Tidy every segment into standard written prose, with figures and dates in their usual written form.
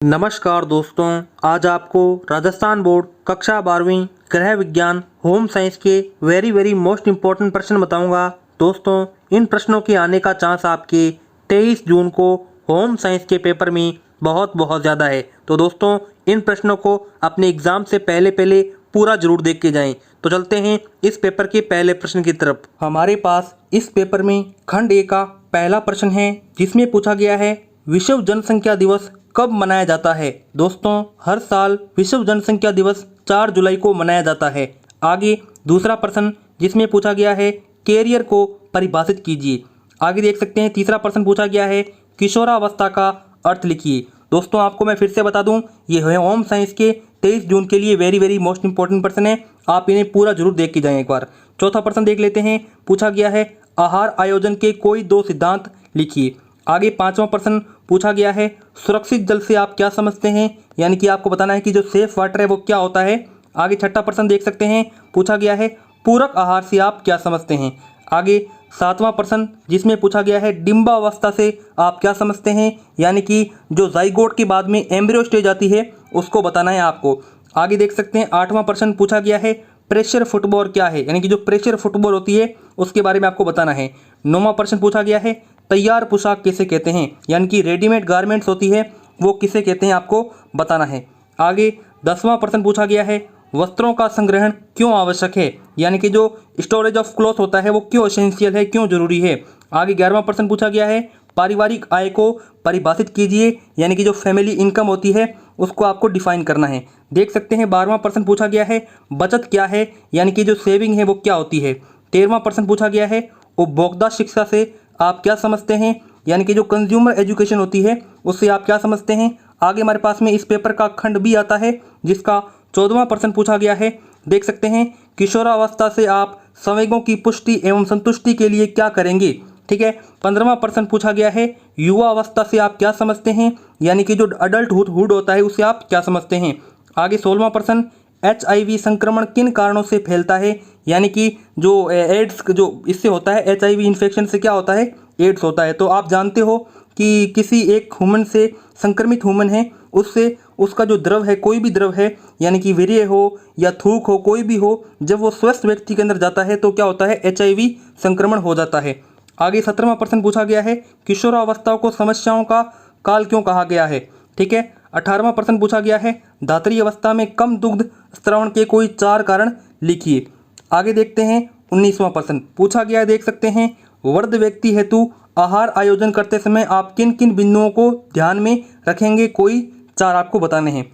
नमस्कार दोस्तों, आज आपको राजस्थान बोर्ड कक्षा 12वीं गृह विज्ञान होम साइंस के वेरी मोस्ट इम्पोर्टेंट प्रश्न बताऊंगा। दोस्तों, इन प्रश्नों के आने का चांस आपके 23 जून को होम साइंस के पेपर में बहुत ज़्यादा है। तो दोस्तों, इन प्रश्नों को अपने एग्ज़ाम से पहले पूरा जरूर देख के जाएं। तो चलते हैं इस पेपर के पहले प्रश्न की तरफ। हमारे पास इस पेपर में खंड ए का पहला प्रश्न है, जिसमें पूछा गया है विश्व जनसंख्या दिवस कब मनाया जाता है। दोस्तों, हर साल विश्व जनसंख्या दिवस 4 जुलाई को मनाया जाता है। आगे दूसरा प्रश्न, जिसमें पूछा गया है कैरियर को परिभाषित कीजिए। आगे देख सकते हैं तीसरा प्रश्न पूछा गया है किशोरावस्था का अर्थ लिखिए। दोस्तों, आपको मैं फिर से बता दूं, ये है होम साइंस के 23 जून के लिए वेरी मोस्ट इंपॉर्टेंट प्रश्न है। आप इन्हें पूरा जरूर देख के जाएं एक बार। चौथा प्रश्न देख लेते हैं, पूछा गया है आहार आयोजन के कोई 2 सिद्धांत लिखिए। आगे पांचवा प्रश्न पूछा गया है सुरक्षित जल से आप क्या समझते हैं, यानी कि आपको बताना है कि जो सेफ वाटर है वो क्या होता है। आगे छठा प्रश्न देख सकते हैं, पूछा गया है पूरक आहार से आप क्या समझते हैं। आगे सातवां प्रश्न, जिसमें पूछा गया है डिंबावस्था से आप क्या समझते हैं, यानी कि जो जाइगोट के बाद में एम्ब्रियो स्टेज आती है उसको बताना है आपको। आगे देख सकते हैं आठवां प्रश्न पूछा गया है प्रेशर फुटबॉल क्या है, यानी कि जो प्रेशर फुटबॉल होती है उसके बारे में आपको बताना है। नौवां प्रश्न पूछा गया है तैयार पोशाक किसे कहते हैं, यानी कि रेडीमेड गारमेंट्स होती है वो किसे कहते हैं आपको बताना है। आगे 10वां प्रश्न पूछा गया है वस्त्रों का संग्रहण क्यों आवश्यक है, यानी कि जो स्टोरेज ऑफ क्लॉथ होता है वो क्यों एसेंशियल है, क्यों जरूरी है। आगे 11वां प्रश्न पूछा गया है पारिवारिक आय को परिभाषित कीजिए, यानी कि जो फैमिली इनकम होती है उसको आपको डिफाइन करना है। देख सकते हैं 12वां प्रश्न पूछा गया है बचत क्या है, यानी कि जो सेविंग है वो क्या होती है। 13वां प्रश्न पूछा गया है उपभोक्ता शिक्षा से आप क्या समझते हैं, यानी कि जो कंज्यूमर एजुकेशन होती है उससे आप क्या समझते हैं। आगे हमारे पास में इस पेपर का खंड बी आता है, जिसका 14वां प्रश्न पूछा गया है। देख सकते हैं किशोरावस्था से आप संवेगों की पुष्टि एवं संतुष्टि के लिए क्या करेंगे। ठीक है। 15वां प्रश्न पूछा गया है युवा अवस्था से आप क्या समझते हैं, यानी कि जो अडल्टहुड होता है उसे आप क्या समझते हैं। आगे 16वां प्रश्न HIV संक्रमण किन कारणों से फैलता है, यानी कि जो एड्स जो इससे होता है, HIV इन्फेक्शन से क्या होता है, एड्स होता है। तो आप जानते हो कि किसी एक ह्यूमन से संक्रमित ह्यूमन है उससे उसका जो द्रव है, कोई भी द्रव है, यानी कि वीर्य हो या थूक हो, कोई भी हो, जब वो स्वस्थ व्यक्ति के अंदर जाता है तो क्या होता है, HIV संक्रमण हो जाता है। आगे 17वां प्रश्न पूछा गया है किशोरावस्था को समस्याओं का काल क्यों कहा गया है। ठीक है। 18वां प्रश्न पूछा गया है धात्री अवस्था में कम दुग्ध स्त्रवण के कोई 4 कारण लिखिए। आगे देखते हैं 19वां प्रश्न पूछा गया है, देख सकते हैं वृद्ध व्यक्ति हेतु आहार आयोजन करते समय आप किन किन बिंदुओं को ध्यान में रखेंगे, कोई 4 आपको बताने हैं।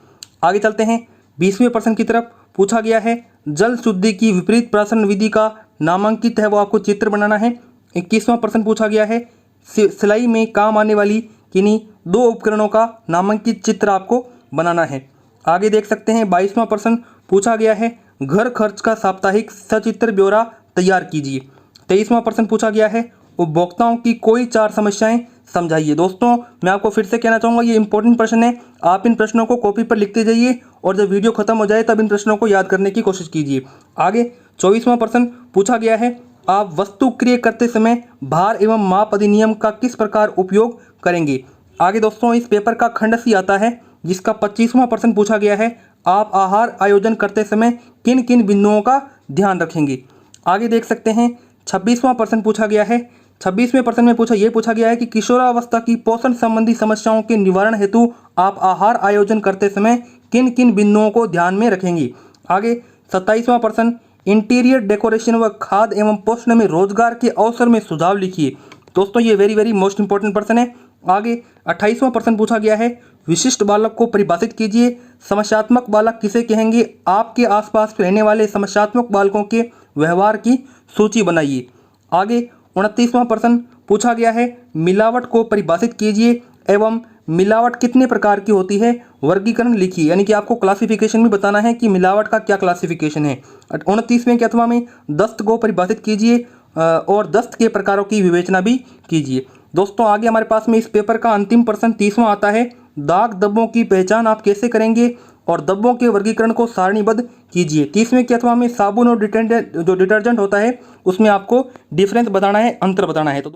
आगे चलते हैं 20वें प्रश्न की तरफ। पूछा गया है जल शुद्धि की विपरीत प्राशन विधि का नामांकित है, वो आपको चित्र बनाना है। 21वां प्रश्न पूछा गया है सिलाई में काम आने वाली किन्हीं 2 उपकरणों का नामांकित चित्र आपको बनाना है। आगे देख सकते हैं 22वां प्रश्न पूछा गया है घर खर्च का साप्ताहिक सचित्र ब्यौरा तैयार कीजिए। 23वां प्रश्न पूछा गया है उपभोक्ताओं की कोई 4 समस्याएं समझाइए। दोस्तों, मैं आपको फिर से कहना चाहूँगा ये इंपॉर्टेंट प्रश्न है, आप इन प्रश्नों को कॉपी पर लिखते जाइए और जब वीडियो खत्म हो जाए तब इन प्रश्नों को याद करने की कोशिश कीजिए। आगे 24वां प्रश्न पूछा गया है आप वस्तु क्रिय करते समय भार एवं माप अधिनियम का किस प्रकार उपयोग करेंगे। आगे दोस्तों इस पेपर का खंड सी आता है, जिसका 25वां प्रश्न पूछा गया है आप आहार आयोजन करते समय किन किन बिंदुओं का ध्यान रखेंगे। आगे देख सकते हैं 26वां प्रश्न पूछा गया है। 26वें प्रश्न में पूछा गया है कि किशोरावस्था की पोषण संबंधी समस्याओं के निवारण हेतु आप आहार आयोजन करते समय किन किन बिंदुओं को ध्यान में रखेंगे। आगे 27वां प्रश्न इंटीरियर डेकोरेशन व खाद्य एवं पोषण में रोजगार के अवसर में सुझाव लिखिए। दोस्तों, ये वेरी मोस्ट इंपॉर्टेंट प्रश्न है। आगे 28वां प्रश्न पूछा गया है विशिष्ट बालक को परिभाषित कीजिए। समस्यात्मक बालक किसे कहेंगे, आपके आसपास रहने वाले समस्यात्मक बालकों के व्यवहार की सूची बनाइए। आगे 29वां प्रश्न पूछा गया है मिलावट को परिभाषित कीजिए एवं मिलावट कितने प्रकार की होती है, वर्गीकरण लिखिए, यानी कि आपको क्लासिफिकेशन भी बताना है कि मिलावट का क्या क्लासिफिकेशन है। 29वें के अथवा में दस्त को परिभाषित कीजिए और दस्त के प्रकारों की विवेचना भी कीजिए। दोस्तों, आगे हमारे पास में इस पेपर का अंतिम प्रश्न 30वां आता है दाग धब्बों की पहचान आप कैसे करेंगे और धब्बों के वर्गीकरण को सारणीबद्ध कीजिए। 30वें के अथवा में साबुन और डिटर्जेंट होता है उसमें आपको डिफरेंस बताना है, अंतर बताना है। तो